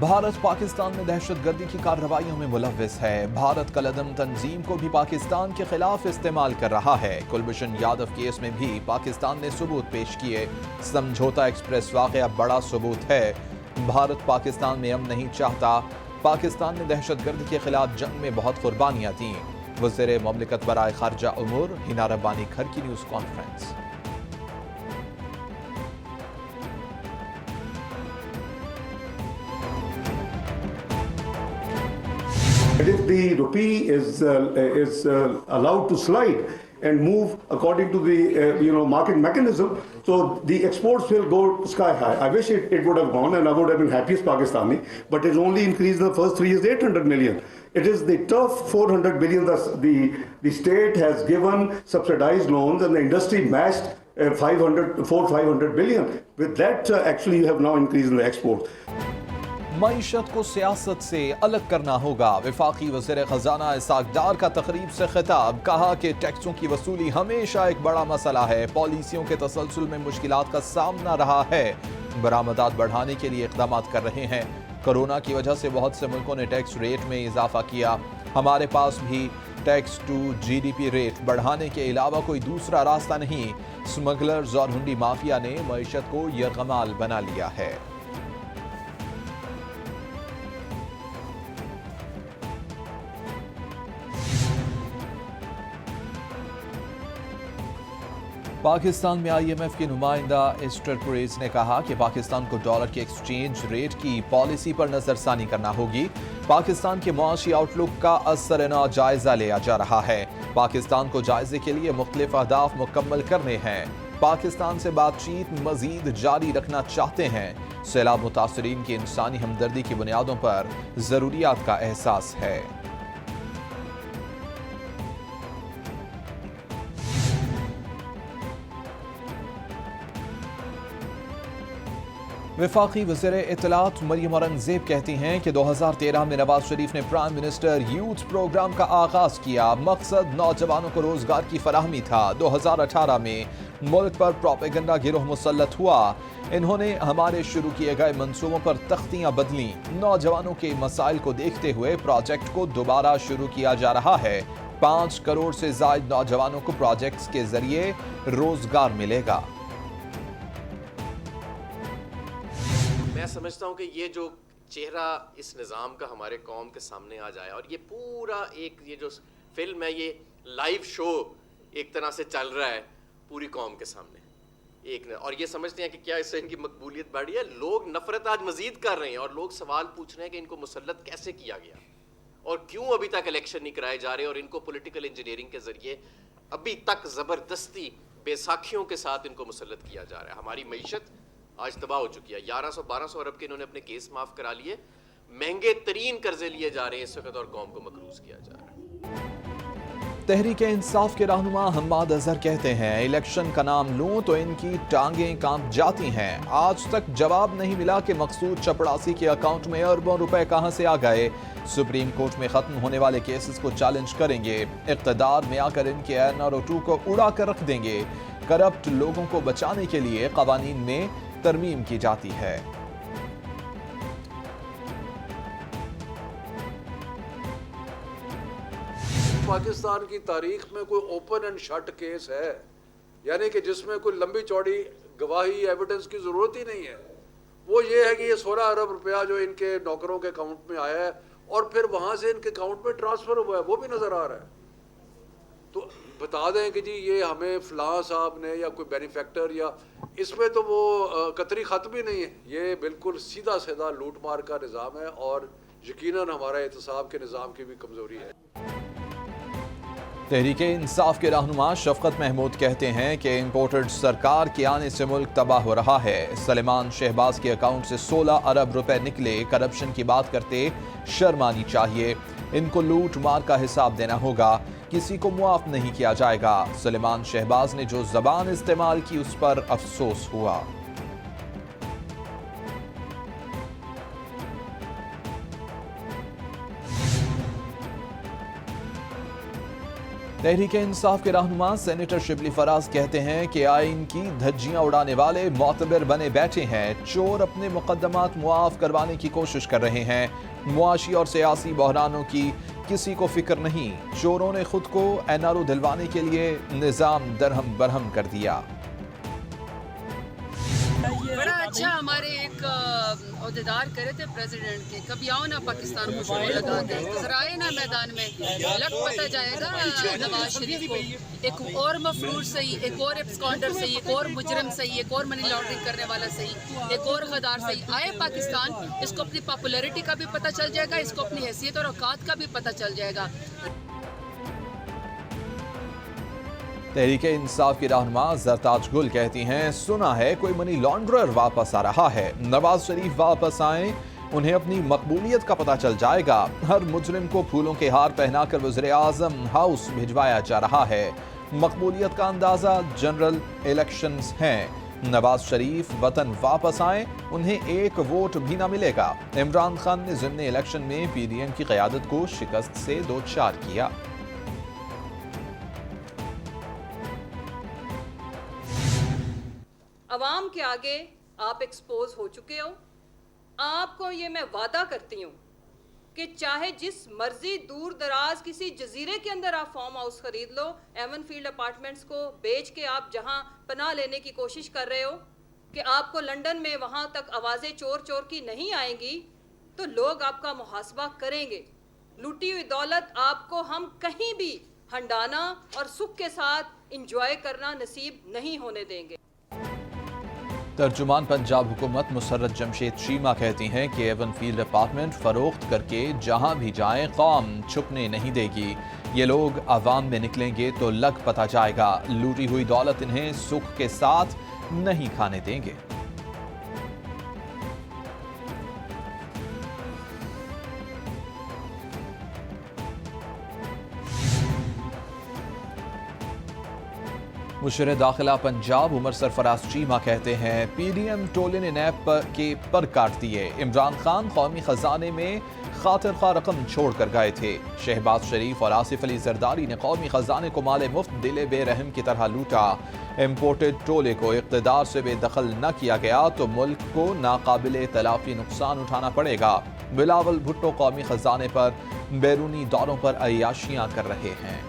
भारत पाकिस्तान में दहशतगर्दी की कार्रवाइयों में मुलव्विस है। भारत कलअदम तंजीम को भी पाकिस्तान के खिलाफ इस्तेमाल कर रहा है। कुलभूषण यादव केस में भी पाकिस्तान ने सबूत पेश किए। समझौता एक्सप्रेस वाकया बड़ा सबूत है। भारत पाकिस्तान में अमन नहीं चाहता। पाकिस्तान ने दहशतगर्दी के खिलाफ जंग में बहुत कुर्बानियां दी। वज़ीर मुमलिकत बराए खारजा उमूर हिना रब्बानी घर की news conference. If the rupee is allowed to slide and move according to the market mechanism, so the exports will go sky high. I wish it would have gone, and I would have been happiest Pakistani. But it's only increased in the first 3 years 800 million. It is the tough 400 billion that the state has given subsidized loans, and the industry matched 500 billion. With that, actually, you have now increased in the export. मईशत को सियासत से अलग करना होगा। वफाकी वज़ीर ख़ज़ाना Isaac डार का तकरीब से खिताब। कहा कि टैक्सों की वसूली हमेशा एक बड़ा मसला है। पॉलिसियों के तसलसल में मुश्किलात का सामना रहा है। बरामदात बढ़ाने के लिए इक़दाम कर रहे हैं। कोरोना की वजह से बहुत से मुल्कों ने टैक्स रेट में इजाफा किया। हमारे पास भी टैक्स टू GDP रेट बढ़ाने के अलावा कोई दूसरा रास्ता नहीं। स्मगलर्स और हुंडी माफिया ने मईशत को यरगमाल बना लिया है। पाकिस्तान में IMF के नुमाइंदा एस्टर कुरैश ने कहा कि पाकिस्तान को डॉलर के एक्सचेंज रेट की पॉलिसी पर नजरसानी करना होगी। पाकिस्तान के मुआशी आउटलुक का असरना जायजा लिया जा रहा है। पाकिस्तान को जायजे के लिए मुख्तलिफ अहदाफ मुकम्मल करने हैं। पाकिस्तान से बातचीत मजीद जारी रखना चाहते हैं। सैलाब मुतासरीन की इंसानी हमदर्दी की बुनियादों पर जरूरियात का एहसास है। वफाकी वज़ीर इत्तलात मरियम औरंगज़ेब कहती हैं कि 2013 में नवाज शरीफ ने प्राइम मिनिस्टर यूथ प्रोग्राम का आगाज किया। मकसद नौजवानों को रोजगार की फराहमी था। 2018 में मुल्क पर प्रोपेगेंडा गिरोह मुसल्लत हुआ। इन्होंने हमारे शुरू किए गए मंसूबों पर तख्तियां बदली। नौजवानों के मसाइल को देखते हुए प्रोजेक्ट को दोबारा शुरू किया जा रहा है। 5 करोड़ से ज़ायद नौजवानों को प्रोजेक्ट्स के जरिए रोजगार मिलेगा। मैं समझता हूँ कि ये जो चेहरा इस निज़ाम का हमारे कौम के सामने आ जाए, और ये पूरा ये जो फिल्म है, ये लाइव शो एक तरह से चल रहा है पूरी कौम के सामने और ये समझते हैं कि क्या इससे इनकी मकबूलियत बढ़ी है। लोग नफरत आज मजीद कर रहे हैं और लोग सवाल पूछ रहे हैं कि इनको मुसल्लत कैसे किया गया और क्यों अभी तक इलेक्शन नहीं कराए जा रहे, और इनको पॉलिटिकल इंजीनियरिंग के जरिए अभी तक ज़बरदस्ती बेसाखियों के साथ इनको मुसल्लत किया जा रहा है। हमारी मईशत आज तबाह हो चुकी है। 1100-1200 अरब के इन्होंने अपने केस माफ करा लिए। महंगे तरीन कर्जे लिए जा रहे हैं इस वक्त और कौम को मकरूज किया जा रहा है। तहरीक इंसाफ के रहनुमा हम्माद अजहर कहते हैं, इलेक्शन का नाम लूं तो इनकी टांगें कांप जाती हैं। आज तक जवाब नहीं मिला कि मकसूद चपड़ासी के अकाउंट में अरबों रुपए कहां से आ गए। सुप्रीम कोर्ट में खत्म होने वाले केसेस को चैलेंज करेंगे। इक़्तिदार में आकर इनके NRO2 को उड़ा कर रख देंगे। करप्ट लोगों को बचाने के लिए कवानीन में तरमीम की जाती है। पाकिस्तान की तारीख में कोई ओपन एंड शट केस है, यानी कि जिसमें कोई लंबी चौड़ी गवाही एविडेंस की जरूरत ही नहीं है। वो ये है कि ये 16 अरब रुपया जो इनके नौकरों के अकाउंट में आया है और फिर वहां से इनके अकाउंट में ट्रांसफर हुआ है, वो भी नजर आ रहा है। तो बता दें कि जी ये हमें फलां साहब ने या कोई बेनिफैक्टर, या इसमें तो वो कतरी खत भी नहीं है। ये बिल्कुल सीधा सीधा लूट मार का निज़ाम है और यकीनन हमारा एहतसाब के निज़ाम की भी कमज़ोरी है। तहरीक इंसाफ के रहनुमा शफकत महमूद कहते हैं कि इम्पोर्टेड सरकार के आने से मुल्क तबाह हो रहा है। सलेमान शहबाज के अकाउंट से 16 अरब रुपए निकले। करप्शन की बात करते शर्म आनी चाहिए। इनको लूट मार का हिसाब देना होगा। किसी को मुआफ नहीं किया जाएगा। सलेमान शहबाज ने जो जबान इस्तेमाल की उस पर अफसोस हुआ। तहरीक इंसाफ के रहनुमा सेनेटर शिबली फराज कहते हैं कि आइन की धज्जियां उड़ाने वाले मोतबर बने बैठे हैं। चोर अपने मुकदमात मुआफ करवाने की कोशिश कर रहे हैं। मुआशी और सियासी बहरानों की किसी को फिक्र नहीं। चोरों ने खुद को एनआरओ दिलवाने के लिए निजाम दरहम बरहम कर दिया। बड़ा अच्छा हमारे एक अहदेदार करे थे प्रेसिडेंट के, कभी आओ ना पाकिस्तान को शोर लगा दे, तो जरा आए ना मैदान में, लग पता जाएगा नवाज शरीफ को। एक और मफरूर सही, एक और एब्सकॉन्डर सही, एक और मुजरिम सही, एक और मनी लॉन्ड्रिंग करने वाला सही, एक और गद्दार सही, आए पाकिस्तान, इसको अपनी पॉपुलैरिटी का भी पता चल जाएगा, इसको अपनी हैसियत और औकात का भी पता चल जाएगा। तहरीक इंसाफ की रहनुमा जरताज गुल कहती हैं, सुना है कोई मनी लॉन्ड्रर वापस आ रहा है। नवाज शरीफ वापस आए, उन्हें अपनी मकबूलियत का पता चल जाएगा। हर मुजरिम को फूलों के हार पहनाकर वज़ीर-ए-आज़म हाउस भिजवाया जा रहा है। मकबूलियत का अंदाजा जनरल इलेक्शंस हैं। नवाज शरीफ वतन वापस आए, उन्हें एक वोट भी ना मिलेगा। इमरान खान ने ज़िमनी इलेक्शन में पीडीएम की क़यादत को शिकस्त से दो चार किया। अवाम के आगे आप एक्सपोज हो चुके हो। आपको ये मैं वादा करती हूँ कि चाहे जिस मर्जी दूर दराज किसी जजीरे के अंदर आप फार्म हाउस खरीद लो, एवन फील्ड अपार्टमेंट्स को बेच के आप जहाँ पनाह लेने की कोशिश कर रहे हो कि आपको लंदन में वहाँ तक आवाज़ें चोर चोर की नहीं आएंगी, तो लोग आपका मुहासबा करेंगे। लूटी हुई दौलत आपको हम कहीं भी हंडाना और सुख के साथ इंजॉय करना नसीब नहीं होने देंगे। तर्जुमान पंजाब हुकूमत मुसर्रत जमशेद शीमा कहती हैं कि एवन फील्ड अपार्टमेंट फरोख्त करके जहां भी जाएं कौम छुपने नहीं देगी। ये लोग आवाम में निकलेंगे तो लग पता जाएगा। लूटी हुई दौलत इन्हें सुख के साथ नहीं खाने देंगे। मुशर दाखिला पंजाब उमर सरफराज चीमा कहते हैं, पीडीएम टोले ने नैब के पर काट दिए। इमरान खान कौमी खजाने में खातिर खा रकम छोड़ कर गए थे। शहबाज शरीफ और आसिफ अली जरदारी ने कौमी खजाने को माले मुफ्त दिले बेरहम की तरह लूटा। इम्पोर्टेड टोले को इक़्तिदार से बेदखल न किया गया तो मुल्क को नाकाबिले तलाफी नुकसान उठाना पड़ेगा। बिलावल भुट्टो कौमी खजाने पर बैरूनी दौरों पर अय्याशियां कर रहे हैं।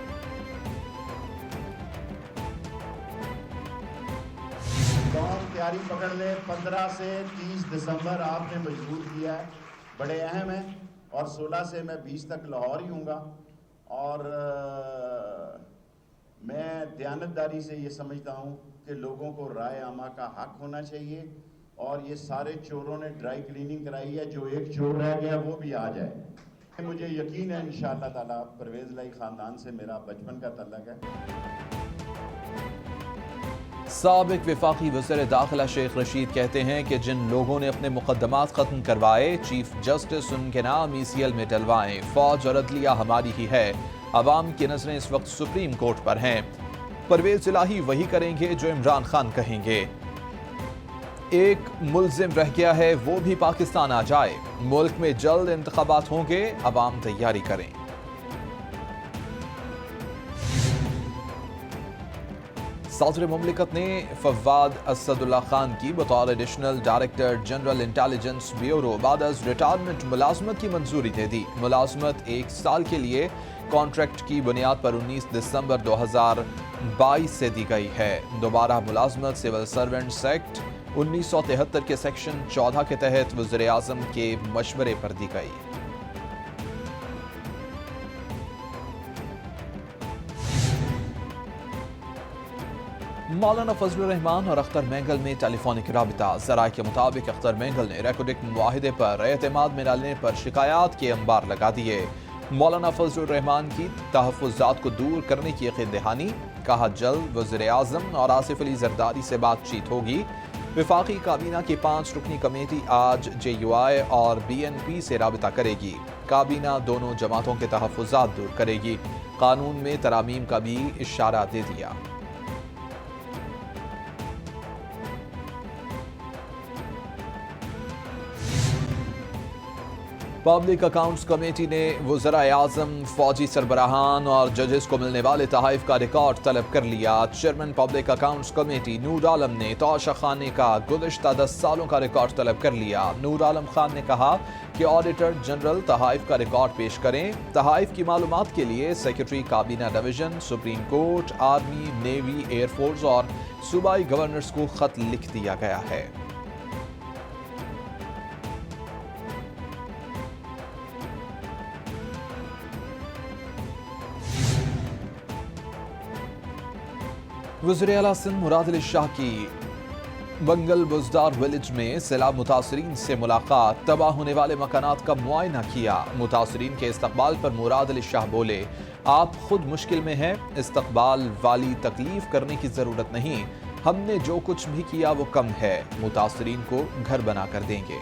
तैयारी पकड़ ले, 15 से 30 दिसंबर आपने मजबूर किया है, बड़े अहम है। और 16 से मैं 20 तक लाहौर ही हूँगा। और मैं दयानतदारी से ये समझता हूँ कि लोगों को राय आमा का हक होना चाहिए। और ये सारे चोरों ने ड्राई क्लीनिंग कराई है, जो एक चोर रह गया वो भी आ जाए। मुझे यकीन है इंशाअल्लाह ताला परवेज़ लाई ख़ानदान से मेरा बचपन का तल्लक है। साबिक वफाकी वज़ीर दाखिला शेख रशीद कहते हैं कि जिन लोगों ने अपने मुकदमात खत्म करवाए, चीफ जस्टिस उनके नाम ECL में डलवाएं। फौज और अदलिया हमारी ही है। अवाम की नजरें इस वक्त सुप्रीम कोर्ट पर हैं। परवेज इलाही वही करेंगे जो इमरान खान कहेंगे। एक मुल्जिम रह गया है, वो भी पाकिस्तान आ जाए। मुल्क में जल्द इंतखाबात होंगे, अवाम तैयारी करें। सदर मुमलिकत ने फवाद असदुल्ला खान की बतौर additional director general intelligence bureau बाद अज रिटायरमेंट मुलाजमत की मंजूरी दे दी। मुलाजमत 1 साल के लिए कॉन्ट्रैक्ट की बुनियाद पर 19 दिसंबर 2022 से दी गई है। दोबारा मुलाजमत सिविल सर्वेंट्स एक्ट 1973 के सेक्शन 14 के तहत वज़ीर-ए-आज़म के मशवरे पर दी गई। मौलाना फजलुर रहमान और अख्तर मेंगल में टेलीफोनिक राबिता। ज़राए के मुताबिक अख्तर मेंगल ने रेकोडिक मुआहिदे पर एतमाद में डालने पर शिकायत के अंबार लगा दिए। मौलाना फजलुर रहमान की तहफ़्फ़ुज़ात को दूर करने की यकीन दहानी। कहा जल्द वज़ीर-ए-आज़म और आसिफ अली जरदारी से बातचीत होगी। वफाकी काबीना की 5 रुकनी कमेटी आज JUI और BNP से राबिता करेगी। काबीना दोनों जमातों के तहफ़्फ़ुज़ात दूर करेगी। कानून में तरामीम का भी इशारा दे दिया। پبلک اکاؤنٹس کمیٹی نے وزراء اعظم، فوجی سربراہان اور ججز کو ملنے والے تحائف کا ریکارڈ طلب کر لیا۔ چیئرمین پبلک اکاؤنٹس کمیٹی نور عالم نے توشہ خان کا گزشتہ 10 سالوں کا ریکارڈ طلب کر لیا۔ نور عالم خان نے کہا کہ آڈیٹر جنرل تحائف کا ریکارڈ پیش کریں۔ تحائف کی معلومات کے لیے سیکرٹری کابینہ division, supreme court, army, navy, air force اور صوبائی گورنرز کو خط لکھ دیا گیا ہے۔ وزیر اعلیٰ سندھ مراد علی شاہ کی بنگل بزدار ولیج میں سیلاب متاثرین سے ملاقات، تباہ ہونے والے مکانات کا معائنہ کیا۔ متاثرین کے استقبال پر مراد علی شاہ بولے، آپ خود مشکل میں ہیں، استقبال والی تکلیف کرنے کی ضرورت نہیں، ہم نے جو کچھ بھی کیا وہ کم ہے، متاثرین کو گھر بنا کر دیں گے۔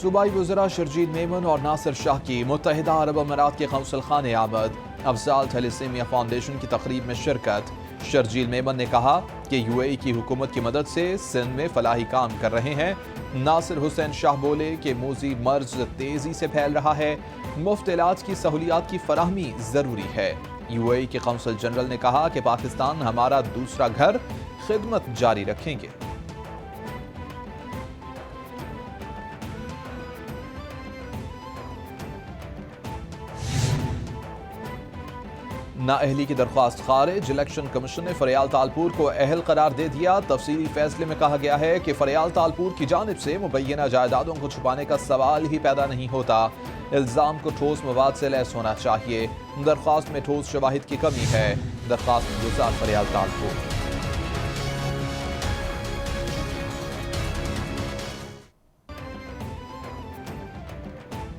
صوبائی وزراء شرجیل میمن اور ناصر شاہ کی متحدہ عرب امارات کے قونصل خانے آمد، افضال تھیلیسیمیا فاؤنڈیشن کی تقریب میں شرکت۔ شرجیل میمن نے کہا کہ یو اے ای کی حکومت کی مدد سے سندھ میں فلاحی کام کر رہے ہیں۔ ناصر حسین شاہ بولے کہ موذی مرض تیزی سے پھیل رہا ہے، مفت علاج کی سہولیات کی فراہمی ضروری ہے۔ یو اے ای کے قونصل جنرل نے کہا کہ پاکستان ہمارا دوسرا گھر، خدمت جاری رکھیں گے۔ نااہلی کی درخواست خارج، الیکشن کمیشن نے فریال تالپور کو اہل قرار دے دیا۔ تفصیلی فیصلے میں کہا گیا ہے کہ فریال تالپور کی جانب سے مبینہ جائیدادوں کو چھپانے کا سوال ہی پیدا نہیں ہوتا، الزام کو ٹھوس مواد سے لیس ہونا چاہیے، درخواست میں ٹھوس شواہد کی کمی ہے۔ درخواست گزار فریال تالپور۔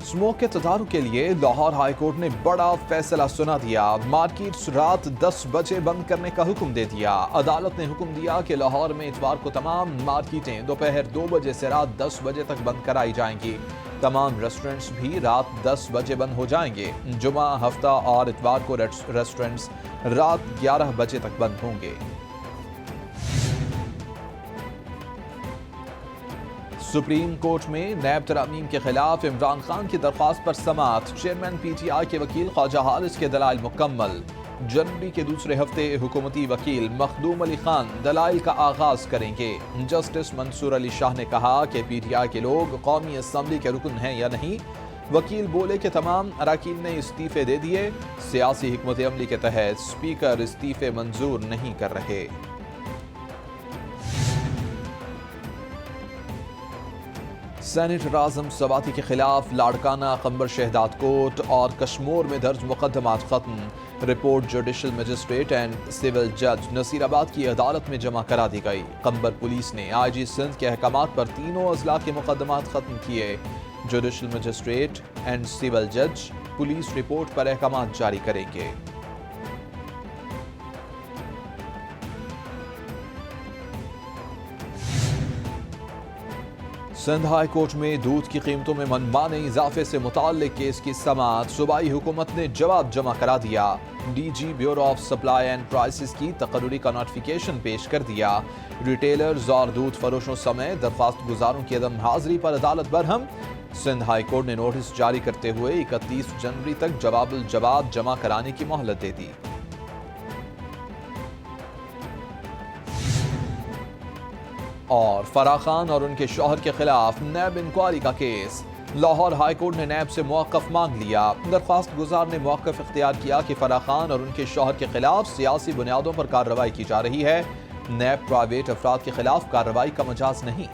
اسموک کے تدارک کے لیے لاہور ہائی کورٹ نے بڑا فیصلہ سنا دیا، مارکیٹس رات 10 بجے بند کرنے کا حکم دے دیا۔ عدالت نے حکم دیا کہ لاہور میں اتوار کو تمام مارکیٹیں دوپہر 2 بجے سے رات 10 بجے تک بند کرائی جائیں گی، تمام ریسٹورنٹس بھی رات 10 بجے بند ہو جائیں گے۔ جمعہ، ہفتہ اور اتوار کو ریسٹورنٹس رات 11 بجے تک بند ہوں گے۔ سپریم کورٹ میں نیب ترامیم کے خلاف عمران خان کی درخواست پر سماعت، چیئرمین پی ٹی آئی کے وکیل خواجہ حارث کے دلائل مکمل۔ جنوری کے دوسرے ہفتے حکومتی وکیل مخدوم علی خان دلائل کا آغاز کریں گے۔ جسٹس منصور علی شاہ نے کہا کہ پی ٹی آئی کے لوگ قومی اسمبلی کے رکن ہیں یا نہیں۔ وکیل بولے کہ تمام اراکین نے استعفے دے دیے، سیاسی حکمت عملی کے تحت اسپیکر استعفے منظور نہیں کر رہے۔ سینیٹر اعظم سواتی کے خلاف لاڑکانہ، قنبر شہداد کوٹ اور کشمور میں درج مقدمات ختم، report judicial magistrate and civil جج نصیر آباد کی عدالت میں جمع کرا دی گئی۔ قنبر پولیس نے آئی جی سندھ کے احکامات پر تینوں اضلاع کے مقدمات ختم کیے۔ جوڈیشل مجسٹریٹ اینڈ سول جج پولیس رپورٹ پر احکامات جاری کریں گے۔ سندھ ہائی کورٹ میں دودھ کی قیمتوں میں منمانے اضافے سے متعلق کیس کی سماعت، صوبائی حکومت نے جواب جمع کرا دیا۔ D G bureau of supply and prices کی تقرری کا نوٹیفیکیشن پیش کر دیا۔ ریٹیلرز اور دودھ فروشوں سمیت درخواست گزاروں کی عدم حاضری پر عدالت برہم۔ سندھ ہائی کورٹ نے نوٹس جاری کرتے ہوئے 31 جنوری تک جواب الجواب جمع کرانے کی مہلت دے دی۔ اور فرح خان اور ان کے شوہر کے خلاف نیب انکوائری کا کیس، لاہور ہائی کورٹ نے نیب سے موقف مانگ لیا۔ درخواست گزار نے موقف اختیار کیا کہ فرح خان اور ان کے شوہر کے خلاف سیاسی بنیادوں پر کارروائی کی جا رہی ہے، نیب پرائیویٹ افراد کے خلاف کارروائی کا مجاز نہیں۔